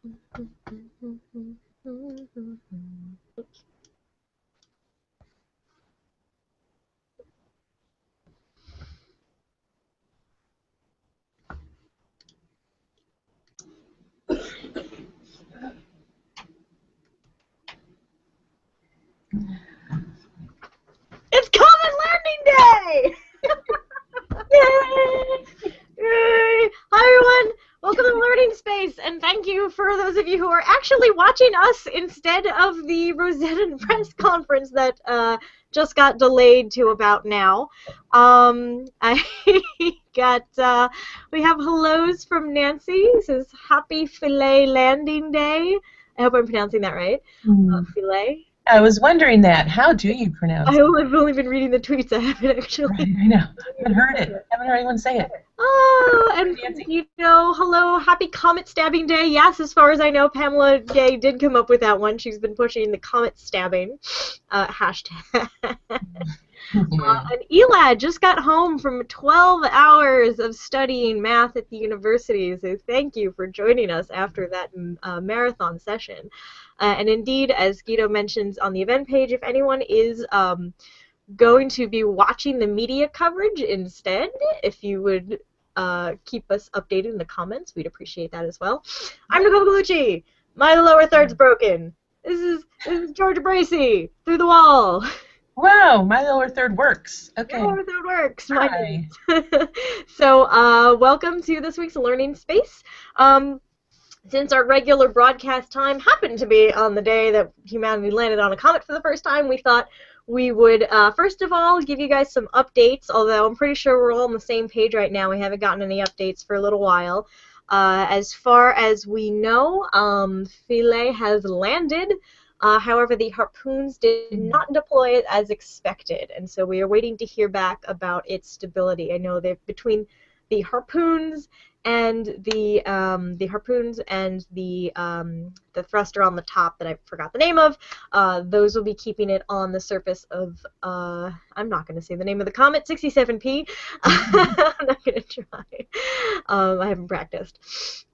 It's Comet Landing Day! Yay! Yay! Hi everyone! Welcome to Learning Space, and thank you for those of you who are actually watching us instead of the Rosetta press conference that just got delayed to about now. I got we have hellos from Nancy. It says Happy Philae Landing Day. I hope I'm pronouncing that right. Philae. I was wondering that. How do you pronounce it? I've only been reading the tweets. I haven't actually. Right, I know. I haven't heard it. I haven't heard anyone say it. Oh, and you know, hello, happy Comet Stabbing Day. Yes, as far as I know, Pamela Gay did come up with that one. She's been pushing the comet stabbing hashtag. And Elad just got home from 12 hours of studying math at the university, so thank you for joining us after that marathon session. And indeed, as Guido mentions on the event page, if anyone is going to be watching the media coverage instead, if you would keep us updated in the comments, we'd appreciate that as well. I'm Nicole Gugliucci. My lower third's broken. This is Georgia Bracey through the wall. Wow, my lower third works. Okay. My lower third works. Hi. So, welcome to this week's Learning Space. Since our regular broadcast time happened to be on the day that humanity landed on a comet for the first time, we thought we would, first of all, give you guys some updates, although I'm pretty sure we're all on the same page right now. We haven't gotten any updates for a little while. As far as we know, Philae has landed. However, the harpoons did not deploy as expected, and so we are waiting to hear back about its stability. I know that between the harpoons and the thruster on the top that I forgot the name of, those will be keeping it on the surface of, I'm not going to say the name of the comet, 67P. I'm not going to try. I haven't practiced.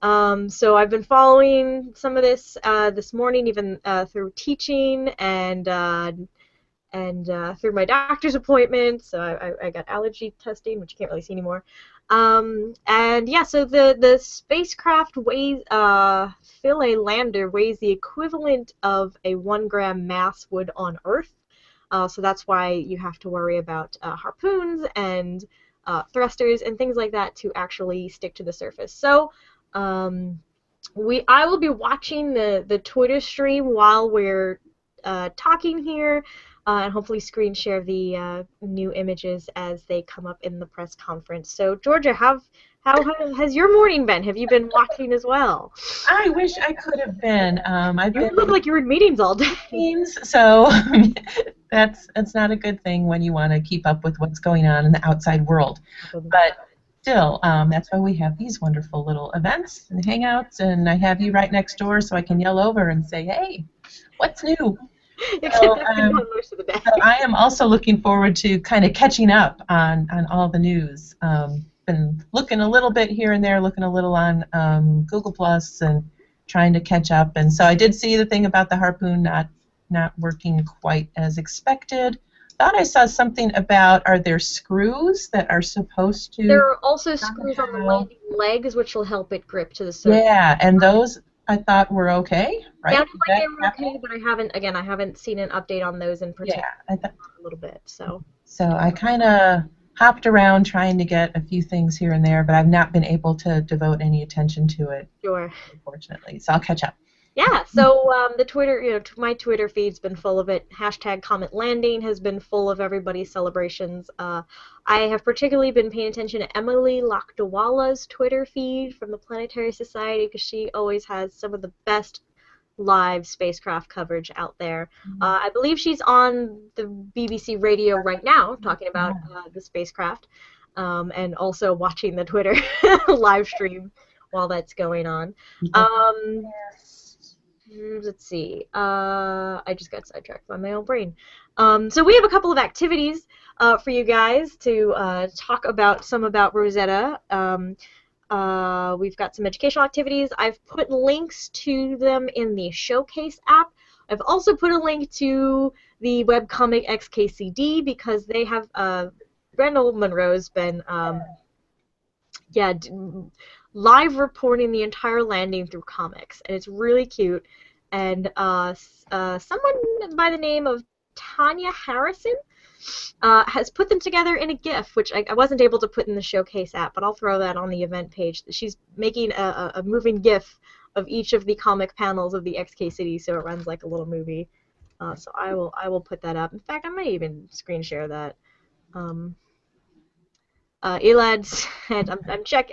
So I've been following some of this this morning, even through teaching and through my doctor's appointment. So I got allergy testing, which you can't really see anymore. And yeah, so the spacecraft weighs, Philae lander weighs the equivalent of a 1-gram mass would on Earth. So that's why you have to worry about harpoons and thrusters and things like that to actually stick to the surface. So I will be watching the Twitter stream while we're talking here. And hopefully screen share the new images as they come up in the press conference. So, Georgia, how has your morning been? Have you been watching as well? I wish I could have been. You look like you were in meetings all day. So that's not a good thing when you want to keep up with what's going on in the outside world. But still, that's why we have these wonderful little events and hangouts, and I have you right next door so I can yell over and say, hey, what's new? So, most of the day. So I am also looking forward to kind of catching up on all the news. Been looking a little bit here and there, looking a little on Google Plus and trying to catch up. And so I did see the thing about the harpoon not working quite as expected. Thought I saw something about, are there screws that are supposed to... There are also screws on the landing legs, which will help it grip to the surface. Yeah, and those I thought were okay, right? Sounded like they were okay, but I haven't seen an update on those in particular. Yeah, I thought a little bit. So I kind of hopped around trying to get a few things here and there, but I've not been able to devote any attention to it. Sure. Unfortunately, so I'll catch up. Yeah, so the Twitter, my Twitter feed's been full of it. Hashtag Comet Landing has been full of everybody's celebrations. I have particularly been paying attention to Emily Lakdawala's Twitter feed from the Planetary Society because she always has some of the best live spacecraft coverage out there. I believe she's on the BBC radio right now talking about the spacecraft and also watching the Twitter live stream while that's going on. Let's see. I just got sidetracked by my own brain. So we have a couple of activities for you guys to talk about, some about Rosetta. we've got some educational activities. I've put links to them in the Showcase app. I've also put a link to the webcomic XKCD because they have Randall Munro's been live reporting the entire landing through comics, and it's really cute. And someone by the name of Tanya Harrison has put them together in a GIF, which I wasn't able to put in the Showcase app, but I'll throw that on the event page. She's making a moving GIF of each of the comic panels of the XK City, so it runs like a little movie. So I will put that up. In fact, I might even screen share that. Elad said,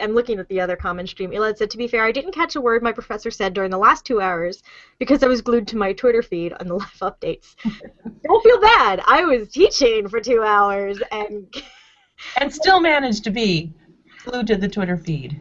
I'm looking at the other comment stream. Elad said, to be fair, I didn't catch a word my professor said during the last 2 hours because I was glued to my Twitter feed on the live updates. Don't feel bad. I was teaching for 2 hours and still managed to be glued to the Twitter feed.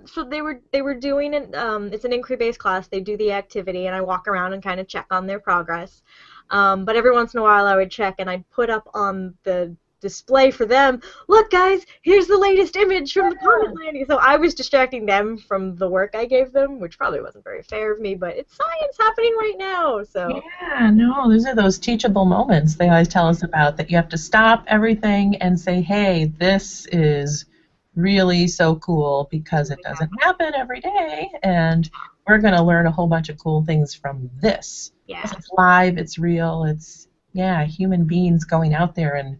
So they were doing it. It's an inquiry-based class. They do the activity, and I walk around and kind of check on their progress. But every once in a while, I would check, and I'd put up on the display for them, look guys, here's the latest image from the comet landing. So I was distracting them from the work I gave them, which probably wasn't very fair of me, but it's science happening right now. So yeah, no, those are those teachable moments they always tell us about, that you have to stop everything and say, hey, this is really so cool because it doesn't happen every day, and we're going to learn a whole bunch of cool things from this. Yeah. It's live, it's real, it's human beings going out there and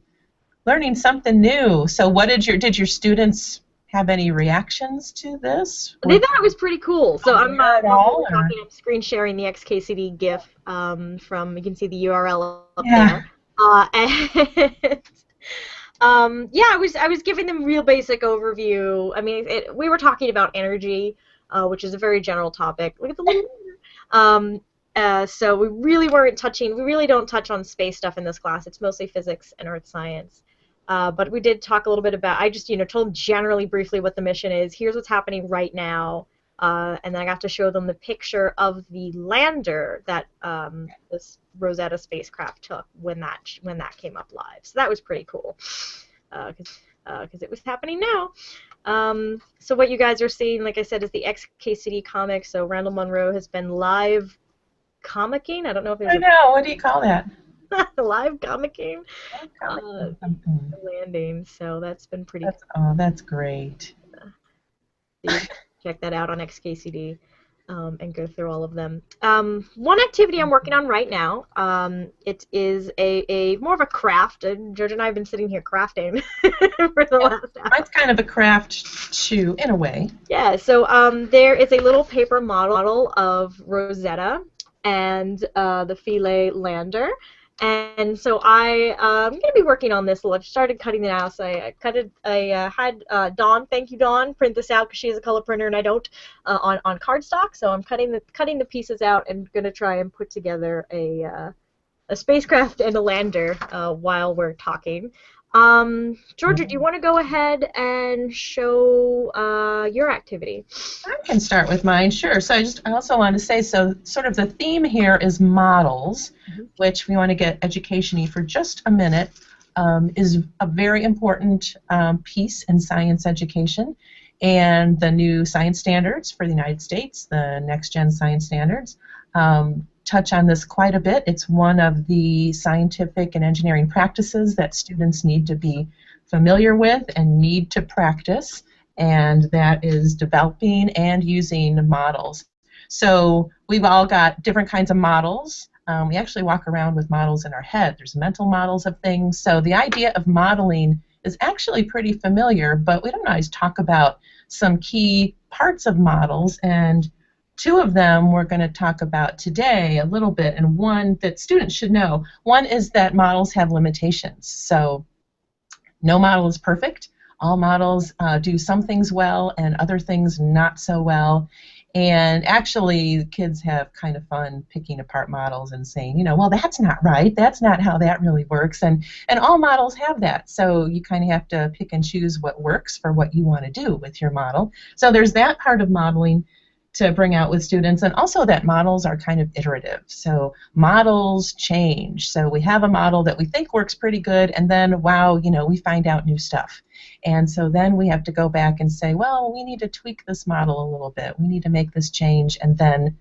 learning something new. So what did your students have any reactions to this? They thought it was pretty cool. So I'm screen sharing the XKCD GIF from, you can see the URL up there. And I was giving them real basic overview. I mean, we were talking about energy, which is a very general topic. Look at the little so we really don't touch on space stuff in this class. It's mostly physics and earth science. But we did talk a little bit about, I just told them generally briefly what the mission is. Here's what's happening right now. And then I got to show them the picture of the lander that this Rosetta spacecraft took when that came up live. So that was pretty cool because it was happening now. So what you guys are seeing, like I said, is the XKCD comic. So Randall Munro has been live comicking. I don't know if there's what do you call that? live comicking landing, so that's been pretty cool. That's great. Check that out on XKCD and go through all of them. One activity I'm working on right now, it is a more of a craft. George and I have been sitting here crafting for the last hour. It's kind of a craft too, in a way. Yeah, so there is a little paper model of Rosetta and the Philae lander. And so I'm going to be working on this. I started cutting it out. So I had Dawn, thank you Dawn, print this out because she has a color printer and I don't, on cardstock. So I'm cutting the pieces out and going to try and put together a spacecraft and a lander while we're talking. Georgia, do you want to go ahead and show your activity? I can start with mine, sure. So I also want to say, so sort of the theme here is models, which we want to get education-y for just a minute, is a very important piece in science education. And the new science standards for the United States, the next-gen science standards, touch on this quite a bit. It's one of the scientific and engineering practices that students need to be familiar with and need to practice, and that is developing and using models. So we've all got different kinds of models. We actually walk around with models in our head. There's mental models of things. So the idea of modeling is actually pretty familiar, but we don't always talk about some key parts of models, and two of them we're going to talk about today a little bit, and one that students should know. One is that models have limitations. So no model is perfect. All models do some things well and other things not so well. And actually, kids have kind of fun picking apart models and saying, well, that's not right. That's not how that really works. And all models have that. So you kind of have to pick and choose what works for what you want to do with your model. So there's that part of modeling. to bring out with students, and also that models are kind of iterative. So models change. So we have a model that we think works pretty good, and then, wow, you know, we find out new stuff. And so then we have to go back and say, well, we need to tweak this model a little bit. We need to make this change, and then,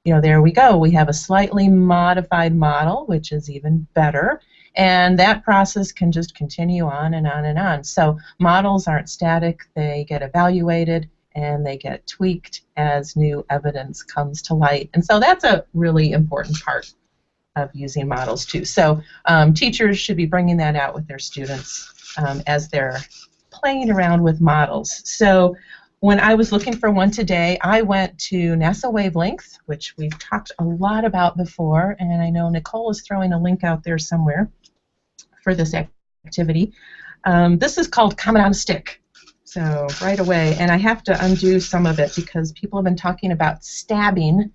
you know, there we go. We have a slightly modified model, which is even better. And that process can just continue on and on and on. So models aren't static. They get evaluated and they get tweaked as new evidence comes to light. And so that's a really important part of using models too. So teachers should be bringing that out with their students as they're playing around with models. So when I was looking for one today, I went to NASA Wavelength, which we've talked a lot about before, and I know Nicole is throwing a link out there somewhere for this activity. This is called Comet on a Stick. So right away, and I have to undo some of it because people have been talking about stabbing.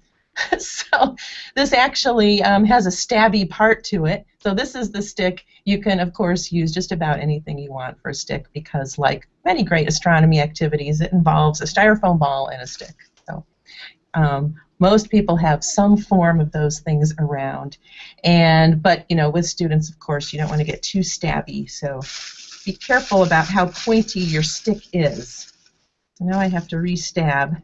So this actually has a stabby part to it. So this is the stick. You can, of course, use just about anything you want for a stick because, like many great astronomy activities, it involves a styrofoam ball and a stick. So most people have some form of those things around. But you know, with students, of course, you don't want to get too stabby. So be careful about how pointy your stick is. So now I have to re-stab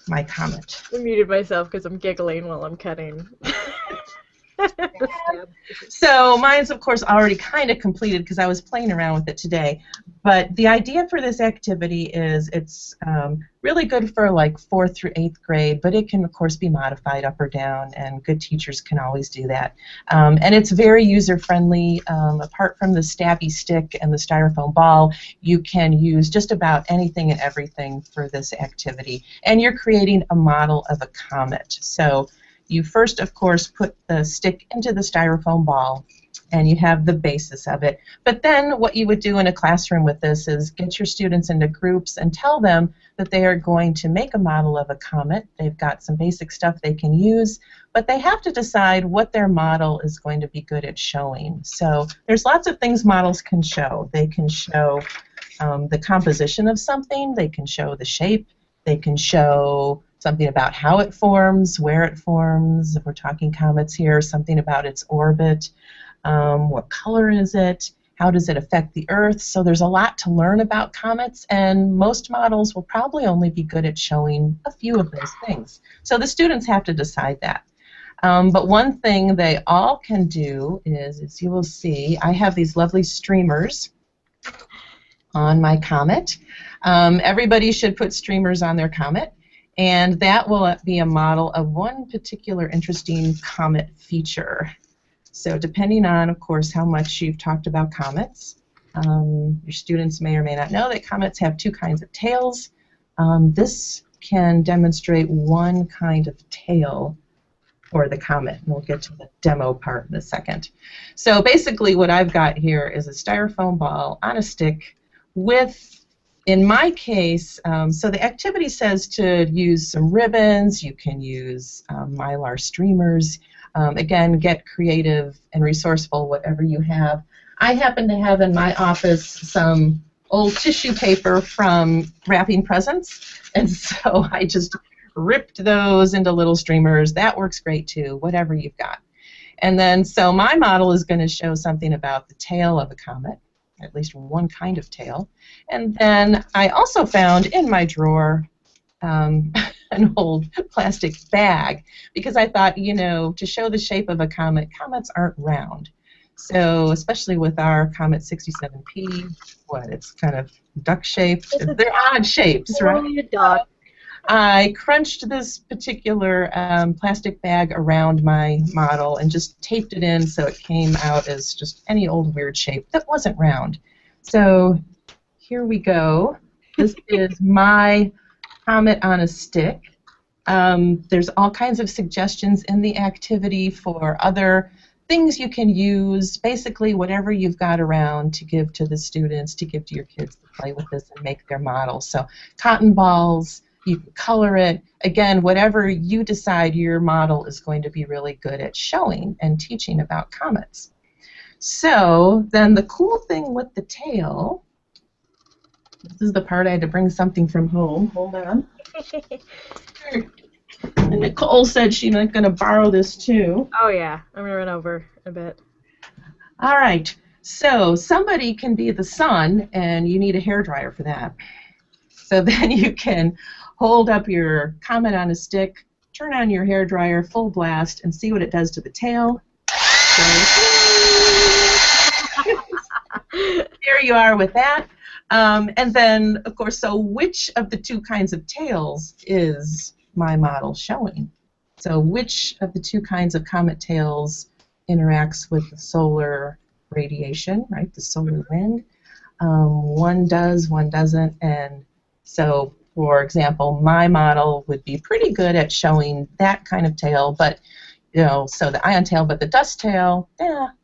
my comet. I muted myself because I'm giggling while I'm cutting. So mine's, of course, already kind of completed because I was playing around with it today. But the idea for this activity is it's really good for like 4th through 8th grade, but it can, of course, be modified up or down, and good teachers can always do that. And it's very user-friendly. Apart from the stabby stick and the styrofoam ball, you can use just about anything and everything for this activity. And you're creating a model of a comet. So you first, of course, put the stick into the styrofoam ball, and you have the basis of it. But then what you would do in a classroom with this is get your students into groups and tell them that they are going to make a model of a comet. They've got some basic stuff they can use, but they have to decide what their model is going to be good at showing. So there's lots of things models can show. They can show the composition of something. They can show the shape. They can show something about how it forms, where it forms, if we're talking comets here, something about its orbit, what color is it, how does it affect the Earth. So there's a lot to learn about comets, and most models will probably only be good at showing a few of those things. So the students have to decide that. But one thing they all can do is, as you will see, I have these lovely streamers on my comet. Everybody should put streamers on their comet. And that will be a model of one particular interesting comet feature. So depending on, of course, how much you've talked about comets, your students may or may not know that comets have two kinds of tails. This can demonstrate one kind of tail for the comet. And we'll get to the demo part in a second. So basically what I've got here is a styrofoam ball on a stick with, in my case, so the activity says to use some ribbons. You can use mylar streamers. Again, get creative and resourceful, whatever you have. I happen to have in my office some old tissue paper from wrapping presents, and so I just ripped those into little streamers. That works great too, whatever you've got. And then, so my model is going to show something about the tail of a comet, at least one kind of tail. And then I also found in my drawer an old plastic bag, because I thought, you know, to show the shape of a comet, comets aren't round. So especially with our Comet 67P, it's kind of duck-shaped. They're odd shapes, right? Duck. I crunched this particular plastic bag around my model and just taped it in so it came out as just any old weird shape that wasn't round. So here we go. This is my comet on a stick. There's all kinds of suggestions in the activity for other things you can use, basically whatever you've got around to give to the students, to give to your kids to play with this and make their model. So cotton balls, you can color it. Again, whatever you decide your model is going to be really good at showing and teaching about comets. So then the cool thing with the tail This is the part I had to bring something from home. Hold on. And Nicole said she's not going to borrow this too. Oh yeah, I'm gonna run over a bit. All right. So somebody can be the sun, and you need a hairdryer for that. So then you can hold up your comet on a stick, turn on your hairdryer full blast, and see what it does to the tail. So, there you are with that. And then, of course, so which of the two kinds of tails is my model showing? So which of the two kinds of comet tails interacts with the solar radiation, right, the solar wind? One does, one doesn't, and so, for example, my model would be pretty good at showing that kind of tail, but, you know, so the ion tail, but the dust tail,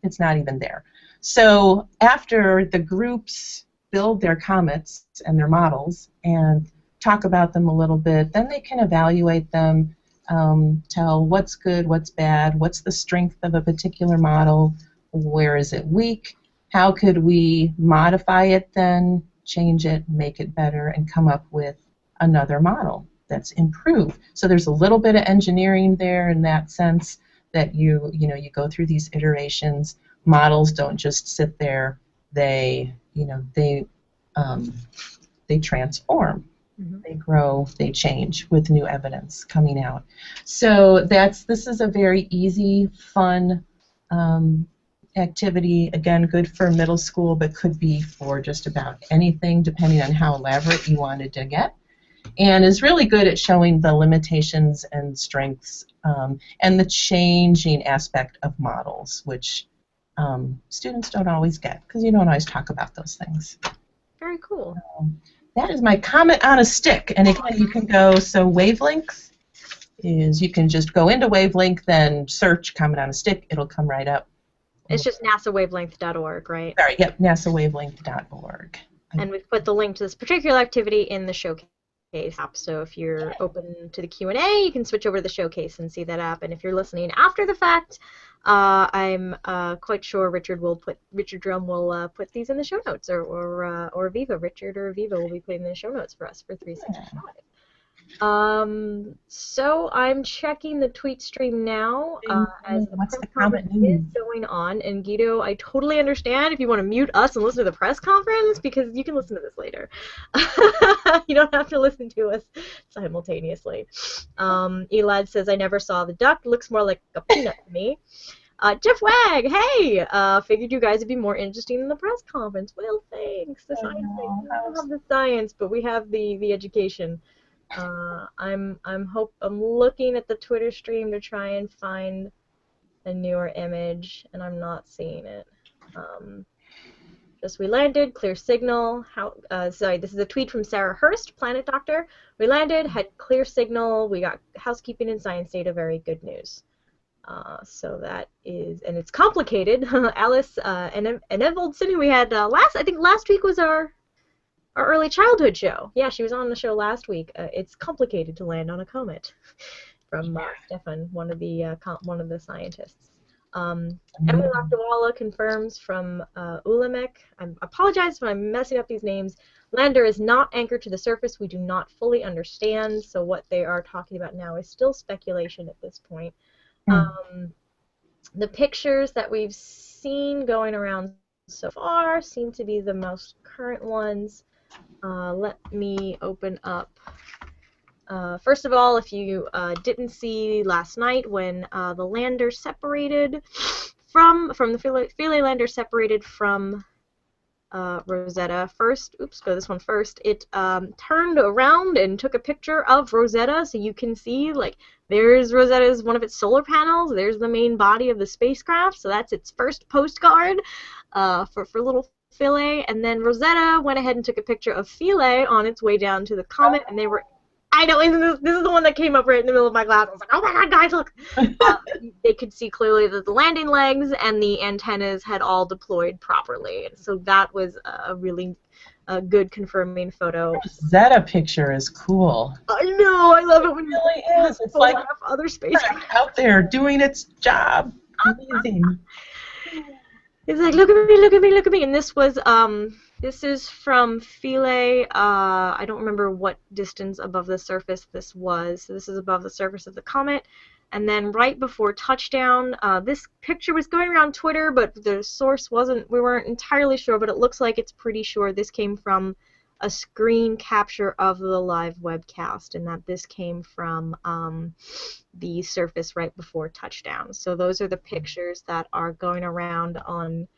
it's not even there. So after the groups build their comets and their models and talk about them a little bit, then they can evaluate them, tell what's good, what's bad, what's the strength of a particular model, where is it weak, how could we modify it then, change it, make it better, and come up with another model that's improved. So there's a little bit of engineering there in that sense that you go through these iterations. Models don't just sit there. They transform. Mm-hmm. They grow, they change with new evidence coming out. So this is a very easy, fun activity. Again, good for middle school, but could be for just about anything, depending on how elaborate you wanted to get. And is really good at showing the limitations and strengths and the changing aspect of models, which students don't always get, because you don't always talk about those things. Very cool. That is my comet on a stick. And again, you can go, so wavelength is, you can just go into wavelength, then search comet on a stick, it'll come right up. It's just nasawavelength.org, right? Sorry, yep, nasawavelength.org. And we've put the link to this particular activity in the showcase app, so if you're open to the Q&A, you can switch over to the showcase and see that app. And if you're listening after the fact, I'm quite sure Richard Drum will put these in the show notes, or Aviva. Richard or Aviva will be putting in the show notes for us for 365. So I'm checking the tweet stream now as the press conference is going on. And Guido, I totally understand if you want to mute us and listen to the press conference, because you can listen to this later. You don't have to listen to us simultaneously. Elad says, I never saw the duck. Looks more like a peanut to me. Jeff Wag, hey! Figured you guys would be more interesting in the press conference. Well, thanks. The science thing. We don't have the science, but we have the education. I'm looking at the Twitter stream to try and find a newer image, and I'm not seeing it. Just we landed, clear signal. Sorry, this is a tweet from Sarah Hurst, Planet Doctor. We landed, had clear signal. We got housekeeping and science data. Very good news. So that is, and it's complicated. Alice and Evoldson, who we had I think last week was our early childhood show. Yeah, she was on the show last week. It's complicated to land on a comet, from Stefan, one of the scientists. Emily Lakdawala confirms from Ulamek. I apologize if I'm messing up these names. Lander is not anchored to the surface. We do not fully understand. So what they are talking about now is still speculation at this point. The pictures that we've seen going around so far seem to be the most current ones. Let me open up. First of all, if you didn't see last night when the lander separated from the Philae lander separated from Rosetta first. Oops, go this one first. It turned around and took a picture of Rosetta, so you can see, like, there's Rosetta's one of its solar panels. There's the main body of the spacecraft, so that's its first postcard for little Philae. And then Rosetta went ahead and took a picture of Philae on its way down to the comet, and they were, I know, this is the one that came up right in the middle of my class. I was like, oh my god, guys, look! They could see clearly that the landing legs and the antennas had all deployed properly. And so that was a really good confirming photo. Rosetta picture is cool. I know, I love it when it really is. It's like other spacecraft out there doing its job. Amazing. It's like, look at me, look at me, look at me. And this was This is from Philae. I don't remember what distance above the surface this was. So this is above the surface of the comet. And then right before touchdown, this picture was going around Twitter, but the source we weren't entirely sure, but it looks like it's pretty sure this came from a screen capture of the live webcast, and that this came from the surface right before touchdown. So those are the pictures that are going around on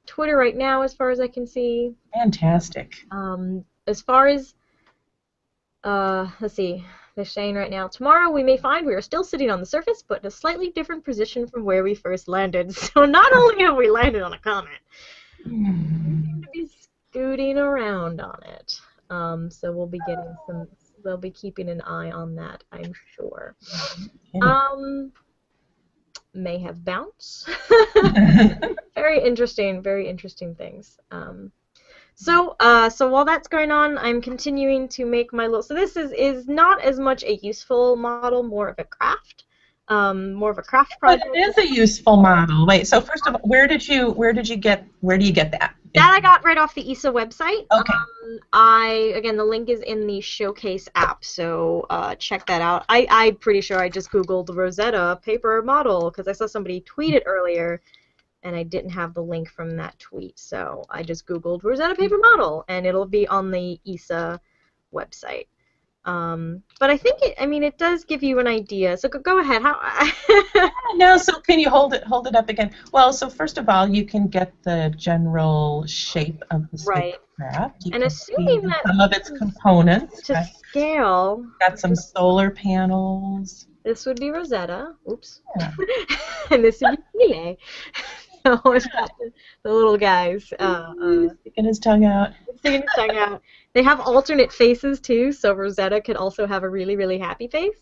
Twitter right now, as far as I can see. Fantastic. As far as, let's see, they're saying right now, tomorrow we may find we are still sitting on the surface, but in a slightly different position from where we first landed. So not only have we landed on a comet, we seem to be scooting around on it. So we'll be getting they'll be keeping an eye on that, I'm sure. May have bounce. Very interesting things. So while that's going on, I'm continuing to make my little. So this is not as much a useful model, more of a craft project. But it is a useful model. Wait, so first of all, where do you get that? That I got right off the ESA website. Okay. Again, the link is in the Showcase app, so check that out. I'm pretty sure I just Googled Rosetta paper model because I saw somebody tweet it earlier, and I didn't have the link from that tweet, so I just Googled Rosetta paper model, and it'll be on the ESA website. But I think it does give you an idea. So go ahead. No, so can you hold it up again? Well, so first of all, you can get the general shape of the spacecraft. And assuming that some of its components to scale, got some solar panels. This would be Rosetta. Oops. Yeah. And this would be Philae. So it's got the little guys. Sticking his tongue out. They have alternate faces too, so Rosetta could also have a really, really happy face,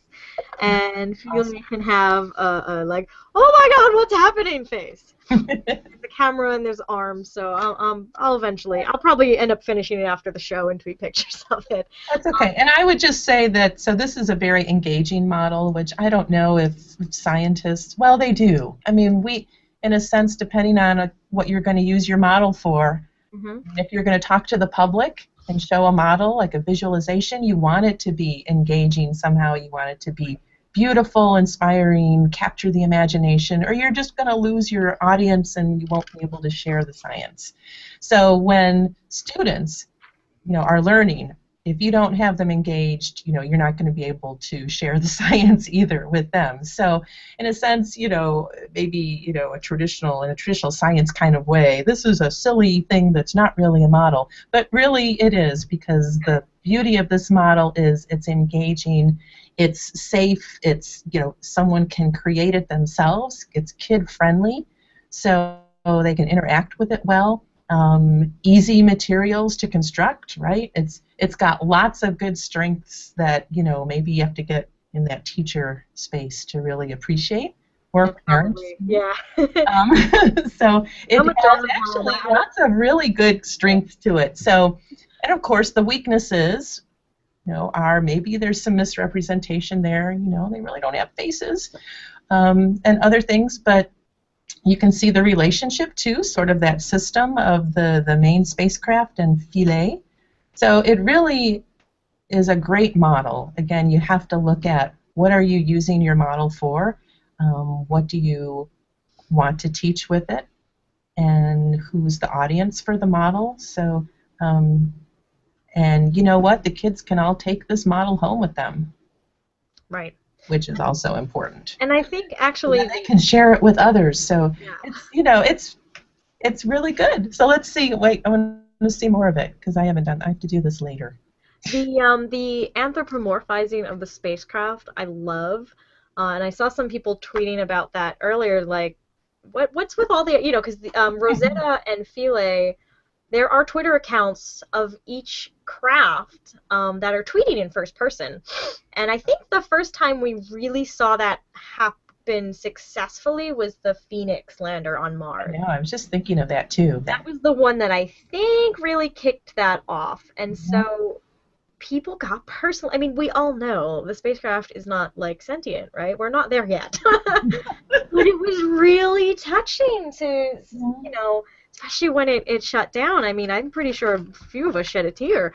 and Philae can have a like, oh my God, what's happening face. There's the camera and there's arms, so I'll probably end up finishing it after the show and tweet pictures of it. That's okay. And I would just say that, so this is a very engaging model, which I don't know if scientists, well, they do. I mean, in a sense, depending on what you're going to use your model for, if you're going to talk to the public and show a model, like a visualization, you want it to be engaging somehow. You want it to be beautiful, inspiring, capture the imagination, or you're just going to lose your audience and you won't be able to share the science. So when students, are learning, if you don't have them engaged, you're not going to be able to share the science either with them. So in a sense, maybe, in a traditional science kind of way, this is a silly thing that's not really a model, but really it is, because the beauty of this model is it's engaging, it's safe, it's, someone can create it themselves, it's kid friendly, so they can interact with it well. Easy materials to construct, right? It's got lots of good strengths that maybe you have to get in that teacher space to really appreciate, or parents. Yeah. So it has actually lots of really good strengths to it. So, and of course the weaknesses, are maybe there's some misrepresentation there. They really don't have faces, and other things, but you can see the relationship too, sort of that system of the main spacecraft and Philae. So it really is a great model. Again, you have to look at what are you using your model for, what do you want to teach with it, and who's the audience for the model. So, and you know what? The kids can all take this model home with them. Right. Which is also important. And I think actually they can share it with others. So it's really good. So let's see. Wait, I want to see more of it because I haven't done. I have to do this later. The anthropomorphizing of the spacecraft I love, and I saw some people tweeting about that earlier. Like, what's with all the because Rosetta and Philae, there are Twitter accounts of each craft that are tweeting in first person. And I think the first time we really saw that happen successfully was the Phoenix lander on Mars. Yeah, I was just thinking of that too. That was the one that I think really kicked that off. And so people got personal. I mean, we all know the spacecraft is not like sentient, right? We're not there yet. But it was really touching to, especially when it shut down. I mean, I'm pretty sure a few of us shed a tear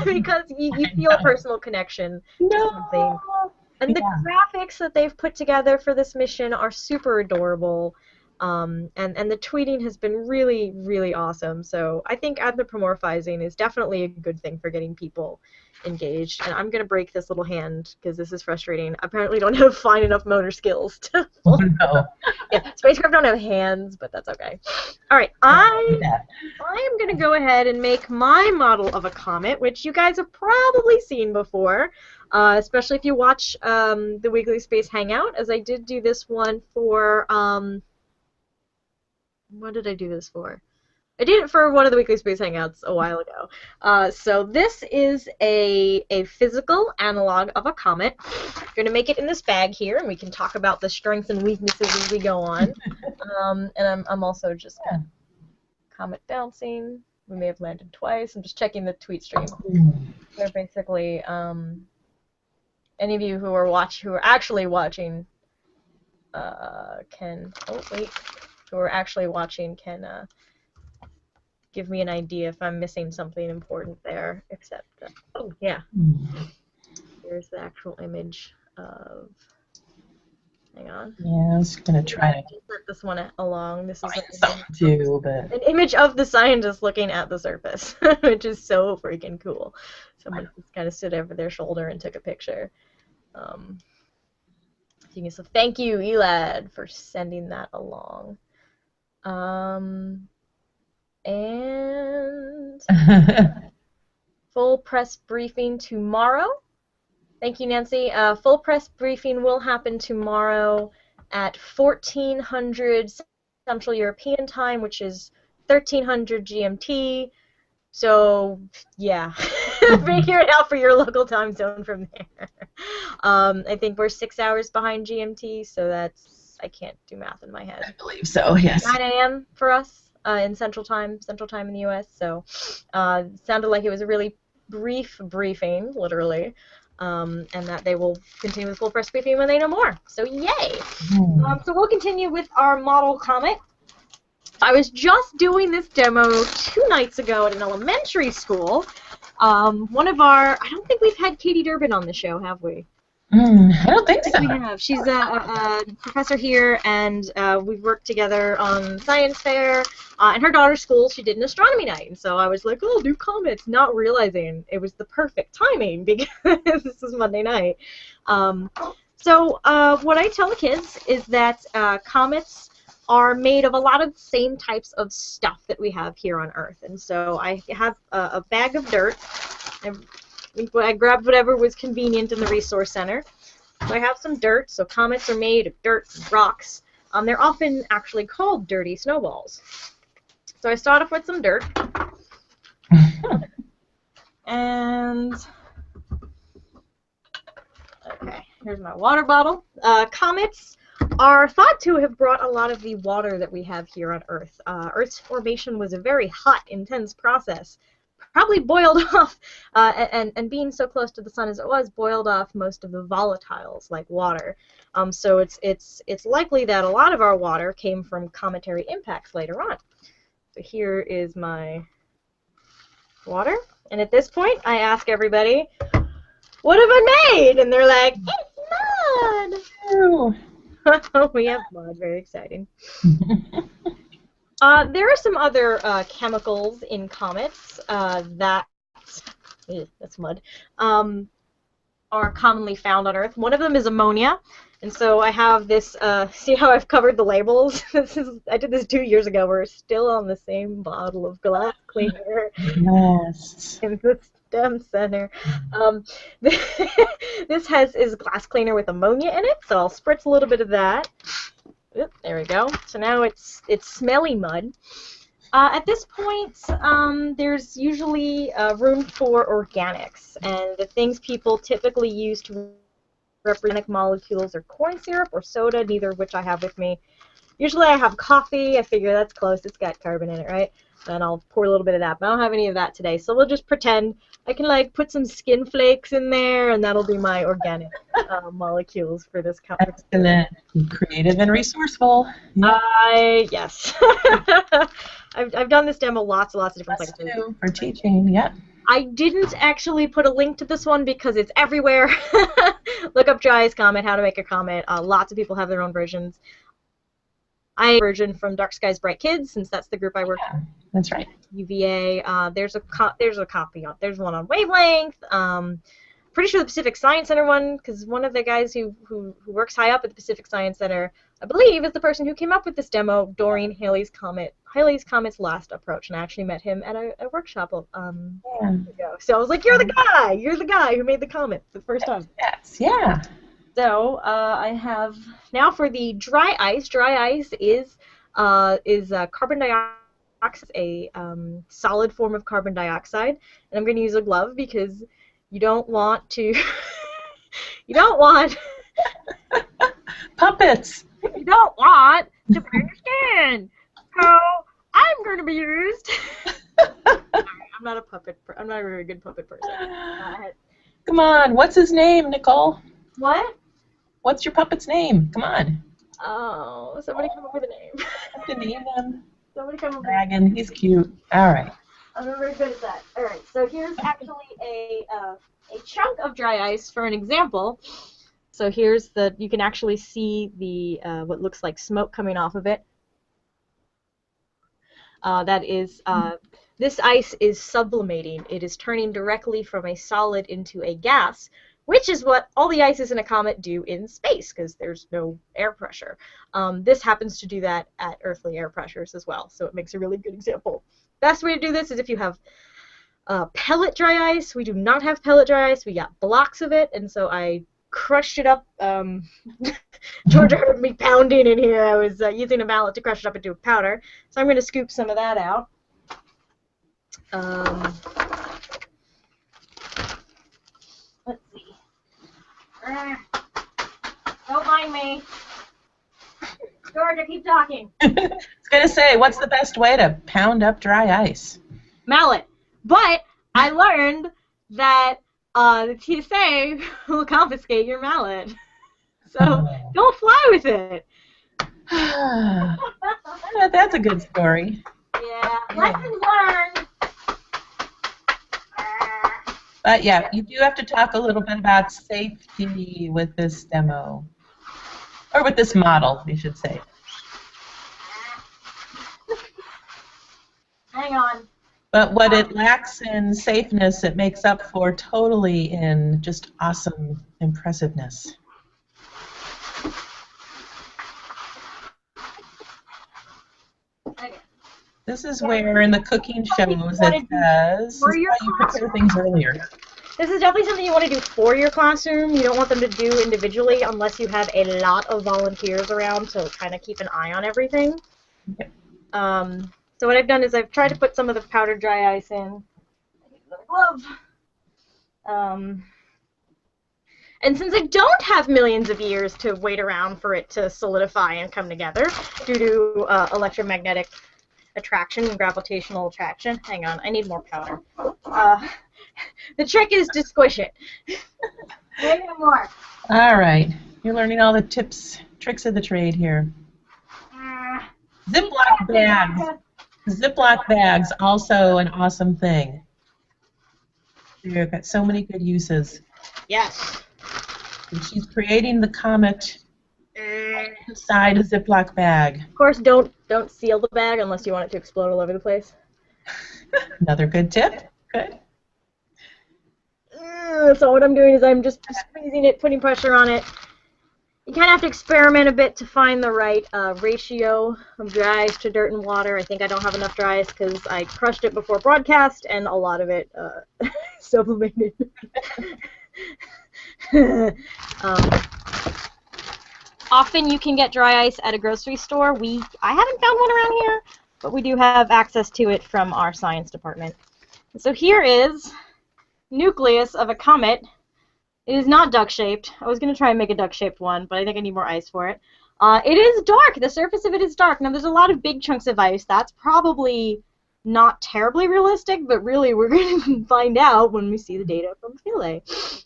because you feel a personal connection to something. No. And the graphics that they've put together for this mission are super adorable. And the tweeting has been really, really awesome. So I think anthropomorphizing is definitely a good thing for getting people engaged. And I'm going to break this little hand because this is frustrating. I apparently don't have fine enough motor skills to No. Yeah, spacecraft don't have hands, but that's okay. All right, I am going to go ahead and make my model of a comet, which you guys have probably seen before, especially if you watch the Weekly Space Hangout, as I did do this one for, what did I do this for? I did it for one of the Weekly Space Hangouts a while ago. So this is a physical analog of a comet. I'm going to make it in this bag here, and we can talk about the strengths and weaknesses as we go on. And I'm also just comet bouncing. We may have landed twice. I'm just checking the tweet stream. They're basically any of you who are actually watching can give me an idea if I'm missing something important there, except oh yeah, here's the actual image of. Hang on. Yeah, I was gonna try to set this one along. This is an image of the scientist looking at the surface, which is so freaking cool. Someone just kind of stood over their shoulder and took a picture. So thank you, Elad, for sending that along. And full press briefing tomorrow. Thank you, Nancy. Full press briefing will happen tomorrow at 1400 Central European Time, which is 1300 GMT. So, yeah, figure it out for your local time zone from there. I think we're 6 hours behind GMT, so that's, I can't do math in my head. I believe so, yes. 9 a.m. for us in Central Time in the U.S., so sounded like it was a really brief briefing, literally, and that they will continue with full press briefing when they know more. So, yay! So we'll continue with our model comet. I was just doing this demo 2 nights ago at an elementary school. I don't think we've had Katie Durbin on the show, have we? I don't think so. We have. She's a professor here, and we've worked together on science fair. In her daughter's school, she did an astronomy night, and so I was like, oh, do comets, not realizing it was the perfect timing because this is Monday night. So what I tell the kids is that comets are made of a lot of the same types of stuff that we have here on Earth. And so I have a bag of dirt. I grabbed whatever was convenient in the resource center. So I have some dirt. So comets are made of dirt and rocks. They're often actually called dirty snowballs. So I start off with some dirt. And okay, here's my water bottle. Comets are thought to have brought a lot of the water that we have here on Earth. Earth's formation was a very hot, intense process. Probably boiled off, and being so close to the sun as it was, boiled off most of the volatiles like water. So it's likely that a lot of our water came from cometary impacts later on. So here is my water, and at this point I ask everybody, "What have I made?" And they're like, "It's mud." We have mud, very exciting. There are some other chemicals in comets that's mud, are commonly found on Earth. One of them is ammonia, and so I have this, see how I've covered the labels? I did this 2 years ago. We're still on the same bottle of glass cleaner. Yes. In the STEM center. This is glass cleaner with ammonia in it, so I'll spritz a little bit of that. Oop, there we go. So now it's smelly mud. At this point, there's usually room for organics, and the things people typically use to represent molecules are corn syrup or soda, neither of which I have with me. Usually I have coffee. I figure that's close. It's got carbon in it, right? And I'll pour a little bit of that, but I don't have any of that today. So we'll just pretend I can like put some skin flakes in there, and that'll be my organic molecules for this comet. Excellent. Creative and resourceful. Yeah. Yes. I've done this demo lots and lots of different places. For teaching, yeah. I didn't actually put a link to this one because it's everywhere. Look up Dry Ice Comet, how to make a comet. Lots of people have their own versions. I have a version from Dark Skies Bright Kids, since that's the group I work with. That's right. UVA. There's a copy on. There's one on Wavelength. Pretty sure the Pacific Science Center one, because one of the guys who works high up at the Pacific Science Center, I believe, is the person who came up with this demo during Halley's Comet's last approach, and I actually met him at a workshop ago. So I was like, "You're the guy! You're the guy who made the comet the first time." Yes, yeah. So I have now for the dry ice. Dry ice is carbon dioxide, a solid form of carbon dioxide, and I'm going to use a glove because you don't want to. You don't want puppets. You don't want to burn your skin. So I'm going to be used. I'm not a puppet. I'm not a very good puppet person. Come on, what's his name, Nicole? What? What's your puppet's name? Come on. Oh, somebody come up with a name. I have to name him. Somebody come up with Dragon. He's cute. All right. I'm not very good at that. All right. So here's actually a chunk of dry ice for an example. So here's you can actually see the what looks like smoke coming off of it. That is, this ice is sublimating. It is turning directly from a solid into a gas, which is what all the ices in a comet do in space, because there's no air pressure. This happens to do that at earthly air pressures as well, so it makes a really good example. Best way to do this is if you have pellet dry ice. We do not have pellet dry ice. We got blocks of it, and so I crushed it up. Georgia heard me pounding in here. I was using a mallet to crush it up into a powder. So I'm going to scoop some of that out. Let's see. Don't mind me. Georgia, keep talking. I was going to say, what's the best way to pound up dry ice? Mallet. But I learned that the TSA will confiscate your mallet. So don't fly with it. That's a good story. Yeah, lesson learned. But yeah, you do have to talk a little bit about safety with this demo. Or with this model, you should say. Hang on. But what it lacks in safeness, it makes up for totally in just awesome impressiveness. Okay. This is where in the cooking shows it says how you prepare things earlier. This is definitely something you want to do for your classroom. You don't want them to do individually unless you have a lot of volunteers around to kind of keep an eye on everything. Okay. So what I've done is I've tried to put some of the powdered dry ice in. Glove. And since I don't have millions of years to wait around for it to solidify and come together due to electromagnetic attraction and gravitational attraction, hang on, I need more powder. The trick is to squish it. Maybe more. All right, you're learning all the tricks of the trade here. Ziploc bags. Ziploc bags, also an awesome thing. You've got so many good uses. Yes. And she's creating the comet inside a Ziploc bag. Of course, don't seal the bag unless you want it to explode all over the place. Another good tip. Good. So what I'm doing is I'm just squeezing it, putting pressure on it. You kind of have to experiment a bit to find the right ratio of dry ice to dirt and water. I think I don't have enough dry ice because I crushed it before broadcast, and a lot of it sublimated. Often you can get dry ice at a grocery store. I haven't found one around here, but we do have access to it from our science department. And so here is nucleus of a comet. It is not duck-shaped. I was going to try and make a duck-shaped one, but I think I need more ice for it. It is dark. The surface of it is dark. Now, there's a lot of big chunks of ice. That's probably not terribly realistic, but really we're going to find out when we see the data from Philae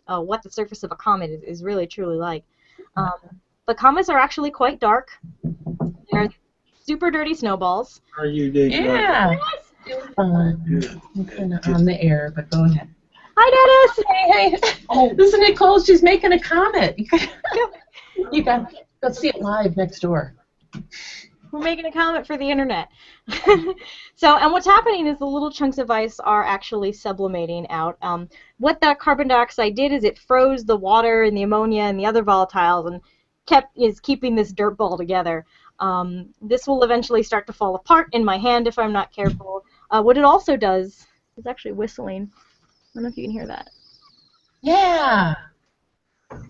what the surface of a comet is really truly like. But comets are actually quite dark. They're super dirty snowballs. Are you, Dave? Yeah. I'm kind of on the air, but go ahead. Hi, Dennis! Hey. Oh, this is Nicole. She's making a comet. You got to go see it live next door. We're making a comet for the internet. So, and what's happening is the little chunks of ice are actually sublimating out. What that carbon dioxide did is it froze the water and the ammonia and the other volatiles and is keeping this dirt ball together. This will eventually start to fall apart in my hand if I'm not careful. What it also does is actually whistling. I don't know if you can hear that. Yeah.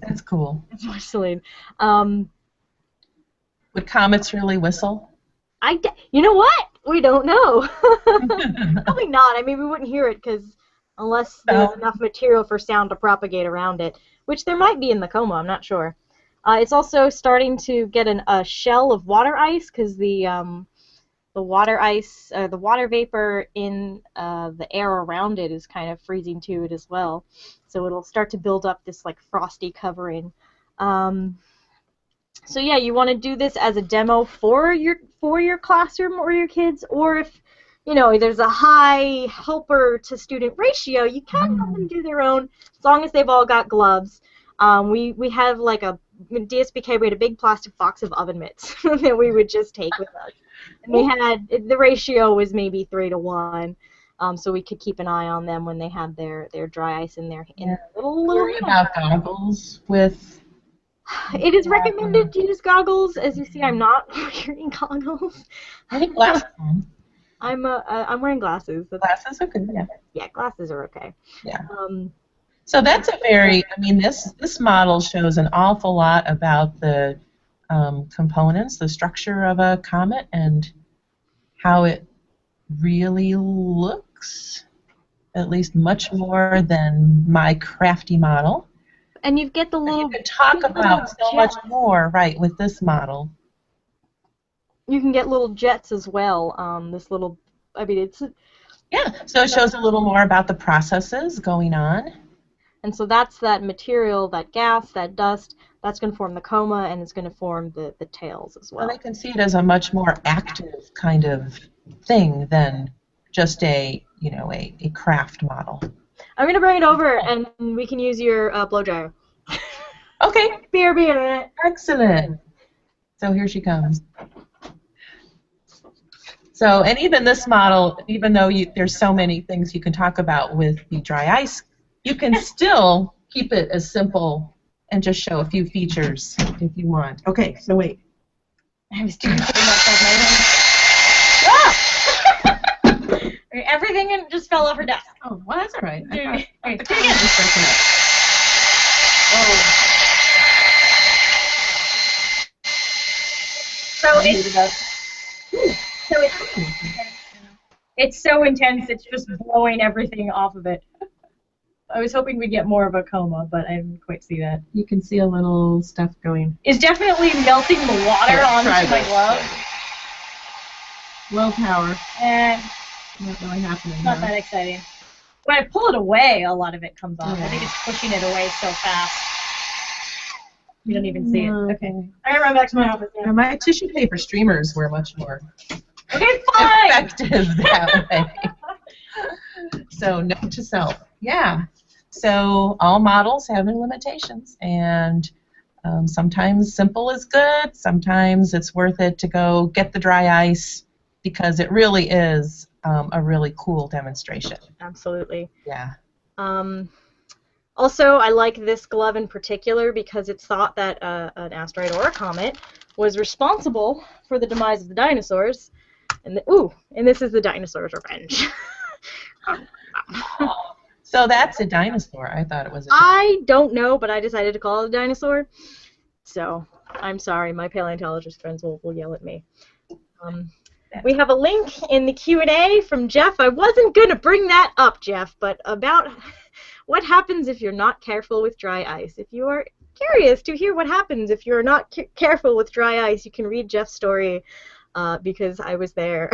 That's cool. It's whistling. Would comets really whistle? You know what? We don't know. Probably not. I mean, we wouldn't hear it unless there's enough material for sound to propagate around it, which there might be in the coma. I'm not sure. It's also starting to get a shell of water ice because the water ice, the water vapor in the air around it is kind of freezing to it as well. So it'll start to build up this like frosty covering. So yeah, you want to do this as a demo for your classroom or your kids, or if there's a high helper to student ratio, you can have them do their own as long as they've all got gloves. We have like in DSBK we had a big plastic box of oven mitts that we would just take with us. And the ratio was maybe 3 to 1, so we could keep an eye on them when they had their dry ice in their little. Worry about goggles with. It is recommended to use goggles. As you see, I'm not wearing goggles. I think glasses. I'm wearing glasses. Glasses are good. Yeah. Yeah, glasses are okay. Yeah. So that's this model shows an awful lot about the components, the structure of a comet, and how it really looks, at least much more than my crafty model. And you get the little. You can talk about so much more, right, with this model. You can get little jets as well. Yeah, so it shows a little more about the processes going on. And so that's that material, that gas, that dust, that's going to form the coma, and it's going to form the tails as well. Well, I can see it as a much more active kind of thing than just a craft model. I'm going to bring it over, and we can use your blow dryer. Okay. BRB. Excellent. So here she comes. So, and even this model, even though there's so many things you can talk about with the dry ice, you can still keep it as simple and just show a few features if you want. Okay, so wait. I was doing something like that. Everything just fell off her desk. Oh, well, that's all right. All right. It's so intense, it's just blowing everything off of it. I was hoping we'd get more of a coma, but I didn't quite see that. You can see a little stuff going. It's definitely melting the water onto my glove. Low power. And not really happening. Not that exciting. When I pull it away, a lot of it comes off. I think it's pushing it away so fast. You don't even see it. Okay. I'm going to run back to my office now. My tissue paper streamers were much more effective that way. So note to self. Yeah. So all models have their limitations, and sometimes simple is good. Sometimes it's worth it to go get the dry ice because it really is a really cool demonstration. Absolutely. Yeah. Also, I like this glove in particular because it's thought that an asteroid or a comet was responsible for the demise of the dinosaurs. And this is the dinosaur's revenge. So that's a dinosaur. I thought it was I don't know, but I decided to call it a dinosaur. So I'm sorry, my paleontologist friends will yell at me. We have a link in the Q&A from Jeff. I wasn't going to bring that up, Jeff, but about what happens if you're not careful with dry ice. If you are curious to hear what happens if you're not careful with dry ice, you can read Jeff's story because I was there.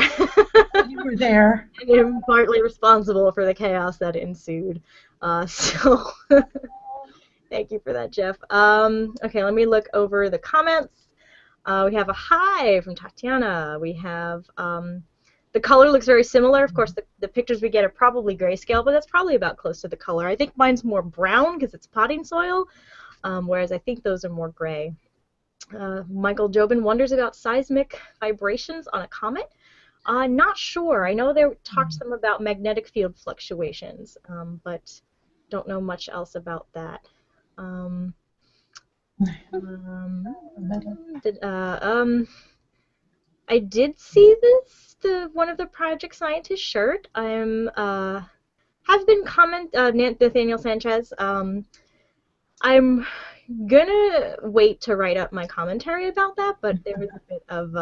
You were there. And am partly responsible for the chaos that ensued. So thank you for that, Jeff. Okay, let me look over the comments. We have a hi from Tatiana. We have the color looks very similar. Of course, the pictures we get are probably grayscale, but that's probably about close to the color. I think mine's more brown because it's potting soil, whereas I think those are more gray. Michael Jobin wonders about seismic vibrations on a comet. Not sure. I know they talked some about magnetic field fluctuations, but don't know much else about that. I did see this, one of the project scientist shirt. Have been Nathaniel Sanchez. I'm gonna wait to write up my commentary about that, but there was a bit of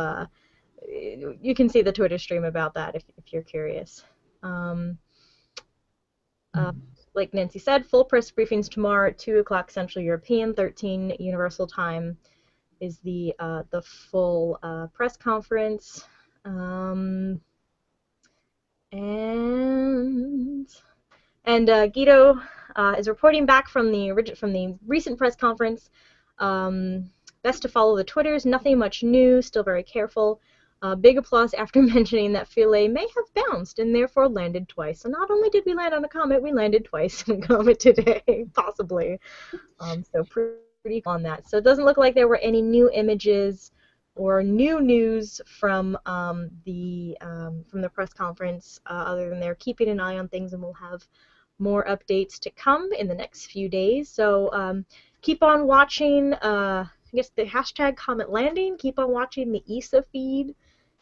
you can see the Twitter stream about that if you're curious. Like Nancy said, full press briefings tomorrow at 2 o'clock Central European, 13 Universal Time is the full press conference. And Guido is reporting back from the recent press conference. Best to follow the Twitters. Nothing much new. Still very careful. Big applause after mentioning that Philae may have bounced and therefore landed twice. So not only did we land on a comet, we landed twice on a comet today, possibly. So pretty on that. So it doesn't look like there were any new images or new news from the press conference, other than they're keeping an eye on things, and we'll have more updates to come in the next few days. So keep on watching. I guess the hashtag Comet Landing. Keep on watching the ESA feed.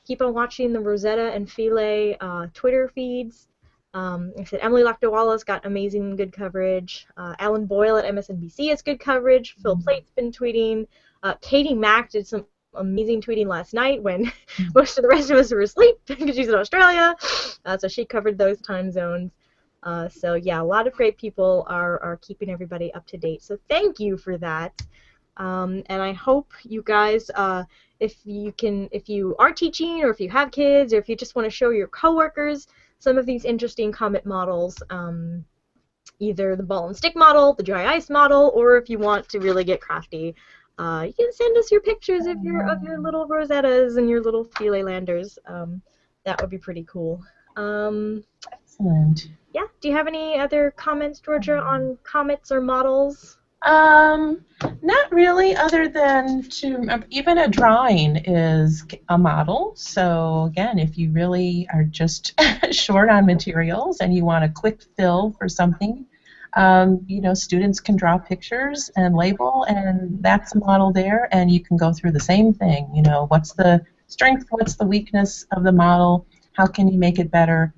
Keep on watching the Rosetta and Philae Twitter feeds. Like I said, Emily Lakdawala's got amazing good coverage. Alan Boyle at MSNBC has good coverage. Phil Plate's been tweeting. Katie Mack did some amazing tweeting last night when most of the rest of us were asleep because she's in Australia. So she covered those time zones. So yeah, a lot of great people are keeping everybody up to date. So thank you for that. And I hope you guys, if you are teaching, or if you have kids, or if you just want to show your coworkers some of these interesting comet models, either the ball and stick model, the dry ice model, or if you want to really get crafty, you can send us your pictures of your little Rosettas and your little Philae landers. That would be pretty cool. Excellent. Yeah. Do you have any other comments, Georgia, on comets or models? Not really, other than even a drawing is a model. So again, if you really are just short on materials and you want a quick fill for something, students can draw pictures and label, and that's a model there, and you can go through the same thing. What's the strength, what's the weakness of the model, how can you make it better,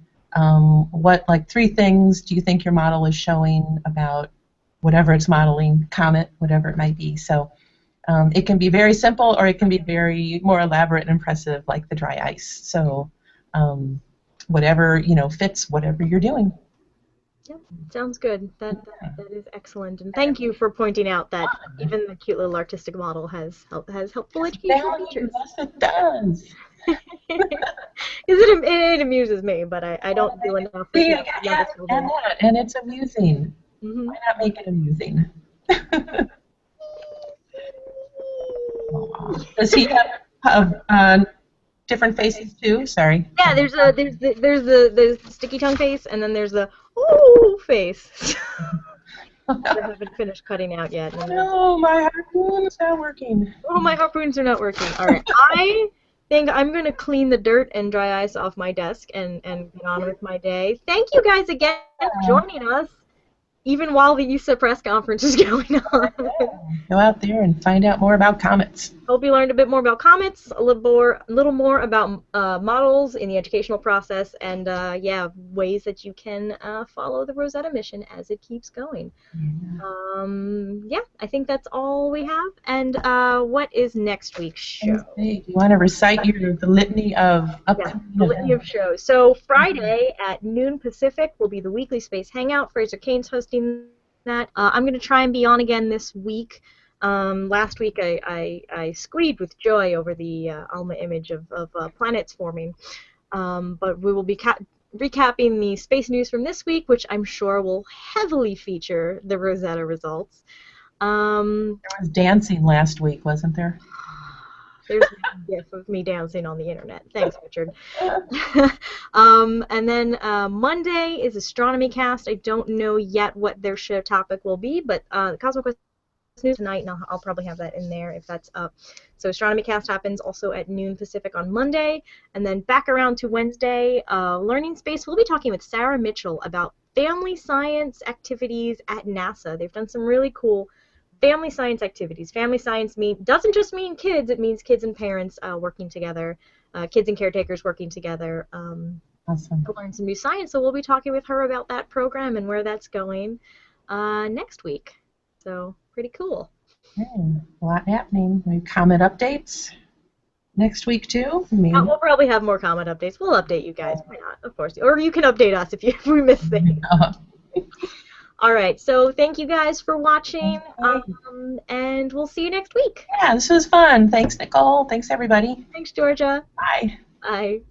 what 3 things do you think your model is showing about whatever it's modeling, comet, whatever it might be. So it can be very simple, or it can be very more elaborate and impressive, like the dry ice. So whatever fits whatever you're doing. Yep, sounds good. That is excellent, and thank you for pointing out that even the cute little artistic model has helpful educational features. Yes, it does. It amuses me, but I don't do enough. And it's amusing. Mm-hmm. Why not make it amusing? Does he have different faces too? Sorry. Yeah, there's the sticky tongue face, and then there's the ooh face. I haven't finished cutting out yet. No, my harpoon's not working. Oh, my harpoons are not working. All right, I think I'm gonna clean the dirt and dry ice off my desk and get on with my day. Thank you guys again for joining us, even while the ESA press conference is going on. Go out there and find out more about comets. Hope you learned a bit more about comets, a little more about models in the educational process, and yeah, ways that you can follow the Rosetta mission as it keeps going. Yeah, I think that's all we have. And what is next week's show? Do you want to recite the litany of upcoming the litany of shows. So Friday at noon Pacific will be the weekly Space Hangout. Fraser Cain's hosting that. I'm going to try and be on again this week. Last week I squeed with joy over the ALMA image of planets forming, but we will be recapping the space news from this week, which I'm sure will heavily feature the Rosetta results. There was dancing last week, wasn't there? There's a gif of me dancing on the internet. Thanks, Richard. And then Monday is Astronomy Cast. I don't know yet what their show topic will be, but CosmoQuest News tonight, and I'll probably have that in there if that's up. So Astronomy Cast happens also at noon Pacific on Monday, and then back around to Wednesday, Learning Space. We'll be talking with Sarah Mitchell about family science activities at NASA. They've done some really cool family science activities. Family science doesn't just mean kids, it means kids and parents working together, kids and caretakers working together Awesome. to learn some new science. So we'll be talking with her about that program and where that's going next week. So pretty cool. A lot happening. We have comet updates next week too. We'll probably have more comet updates. We'll update you guys. Why not? Of course. Or you can update us if we miss things. All right, so thank you guys for watching, and we'll see you next week. Yeah, this was fun. Thanks, Nicole. Thanks, everybody. Thanks, Georgia. Bye. Bye.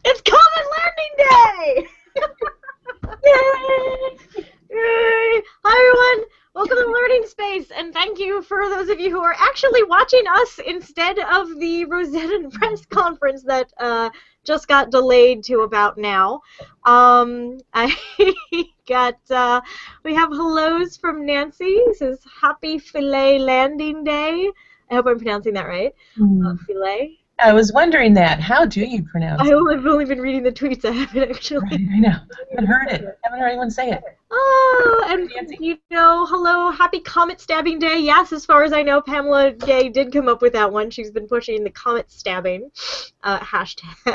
It's Comet Learning Day! Yay! Yay! Hi, everyone. Welcome to Learning Space, and thank you for those of you who are actually watching us instead of the Rosetta press conference that just got delayed to about now. I got we have hellos from Nancy. It says Happy Philae Landing Day. I hope I'm pronouncing that right. Philae. I was wondering that. How do you pronounce it? I've only been reading the tweets. I haven't actually. Right, I know. I haven't heard it. I haven't heard anyone say it. Oh, and hello, happy comet stabbing day. Yes, as far as I know, Pamela Gay did come up with that one. She's been pushing the comet stabbing hashtag.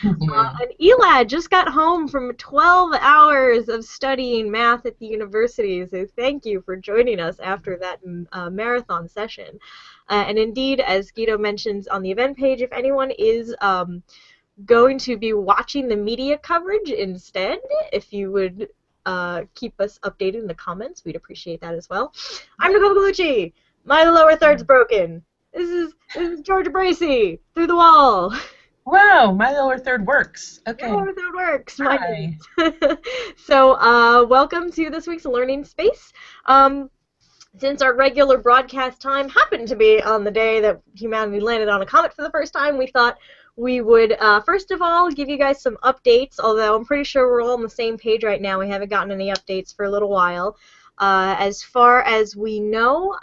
And Elad just got home from 12 hours of studying math at the university, so thank you for joining us after that marathon session. And indeed, as Guido mentions on the event page, if anyone is going to be watching the media coverage instead, if you would keep us updated in the comments, we'd appreciate that as well. I'm Nicole Gugliucci. My lower third's broken. This is Georgia Bracey through the wall. Wow, my lower third works. Okay. My lower third works. Hi. So, welcome to this week's Learning Space. Since our regular broadcast time happened to be on the day that humanity landed on a comet for the first time, we thought we would, first of all, give you guys some updates, although I'm pretty sure we're all on the same page right now. We haven't gotten any updates for a little while. As far as we know,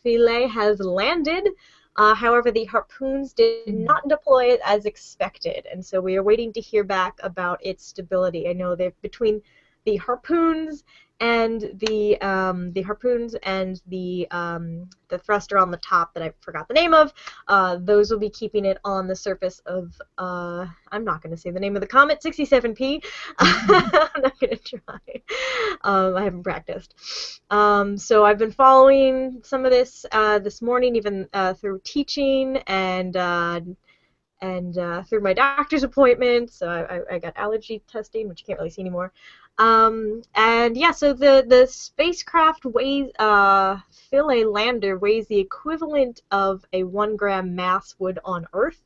Philae has landed. However, the harpoons did not deploy as expected, and so we are waiting to hear back about its stability. I know that between the harpoons and the thruster on the top that I forgot the name of, those will be keeping it on the surface of I'm not going to say the name of the comet, 67P. I'm not going to try. I haven't practiced. So I've been following some of this this morning, even through teaching and through my doctor's appointment. So I got allergy testing, which you can't really see anymore. And yeah, so the spacecraft weighs, Philae lander weighs the equivalent of a 1 gram mass would on Earth.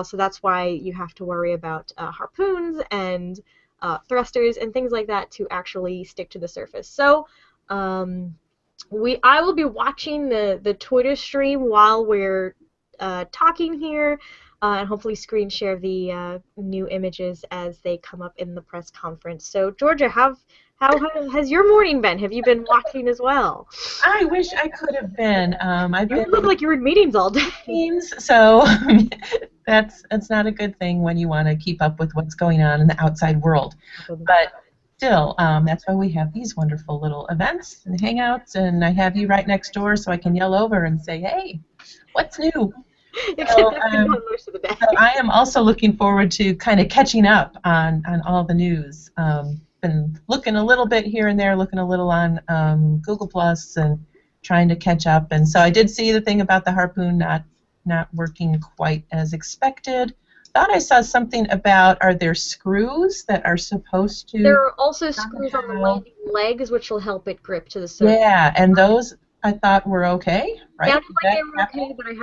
So that's why you have to worry about harpoons and thrusters and things like that to actually stick to the surface. So I will be watching the Twitter stream while we're talking here. And hopefully screen share the new images as they come up in the press conference. So Georgia, have Has your morning been? Have you been watching as well? I wish I could have been. I've You been look like you're in meetings all day. meetings, so that's not a good thing when you want to keep up with what's going on in the outside world. But still, that's why we have these wonderful little events and hangouts, and I have you right next door, so I can yell over and say, "Hey, what's new?" Except So, I've been gone most of the day. so I am also looking forward to kind of catching up on all the news. Been looking a little bit here and there, looking a little on Google Plus, and trying to catch up. And so I did see the thing about the harpoon not working quite as expected. Thought I saw something about, are there screws that are supposed to There are also screws on the landing legs, which will help it grip to the surface. Yeah, and those I thought were okay, right? Sounded like they were okay, but I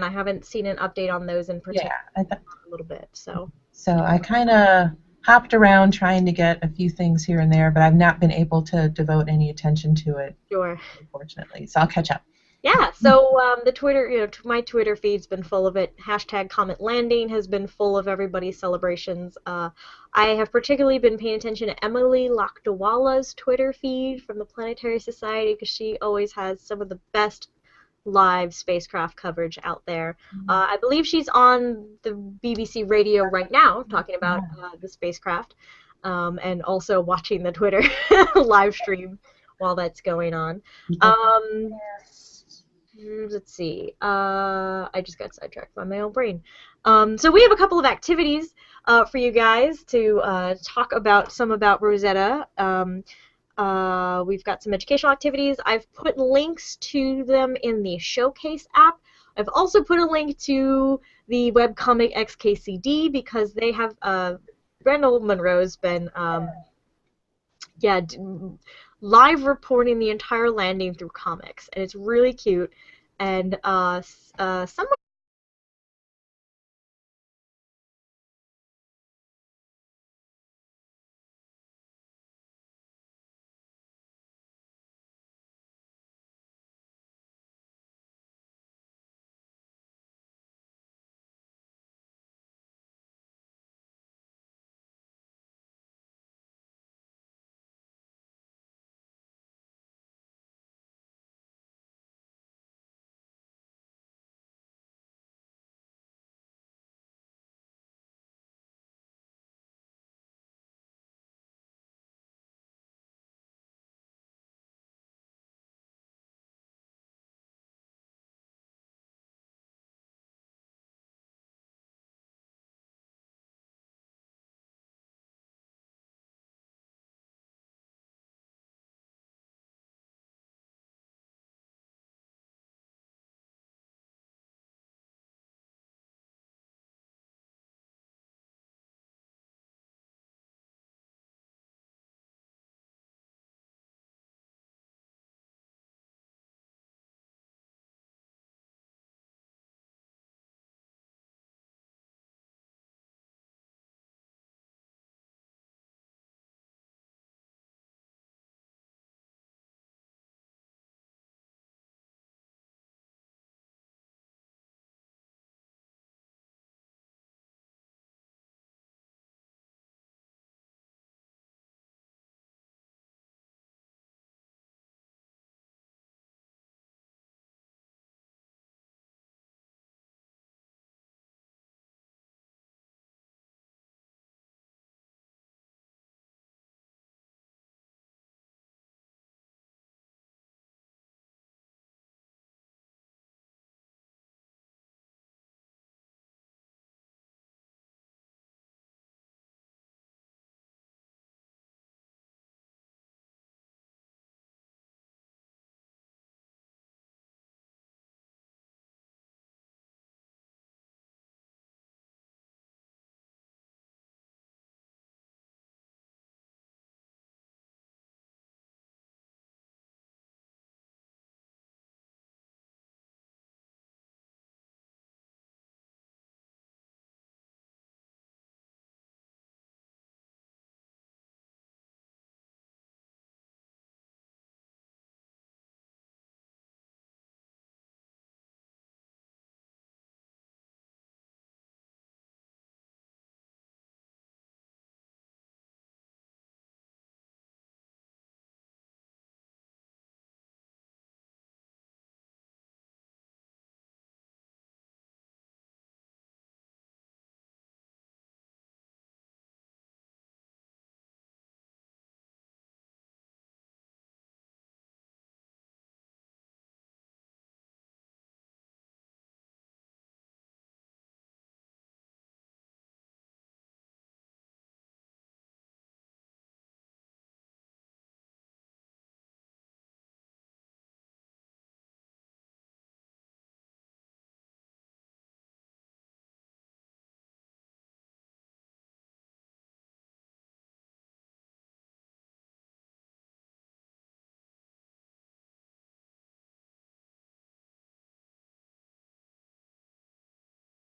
haven't seen an update on those in particular. Yeah, I thought a little bit. So I kind of hopped around trying to get a few things here and there, but I've not been able to devote any attention to it, sure. unfortunately. So I'll catch up. Yeah, so the Twitter, my Twitter feed's been full of it. Hashtag Comet Landing has been full of everybody's celebrations. I have particularly been paying attention to Emily Lakdawala's Twitter feed from the Planetary Society because she always has some of the best live spacecraft coverage out there. I believe she's on the BBC radio right now talking about the spacecraft and also watching the Twitter live stream while that's going on. Let's see. I just got sidetracked by my own brain. So we have a couple of activities for you guys to talk about some about Rosetta. We've got some educational activities. I've put links to them in the Showcase app. I've also put a link to the webcomic XKCD because they have Randall Monroe's been live reporting the entire landing through comics, and it's really cute. And someone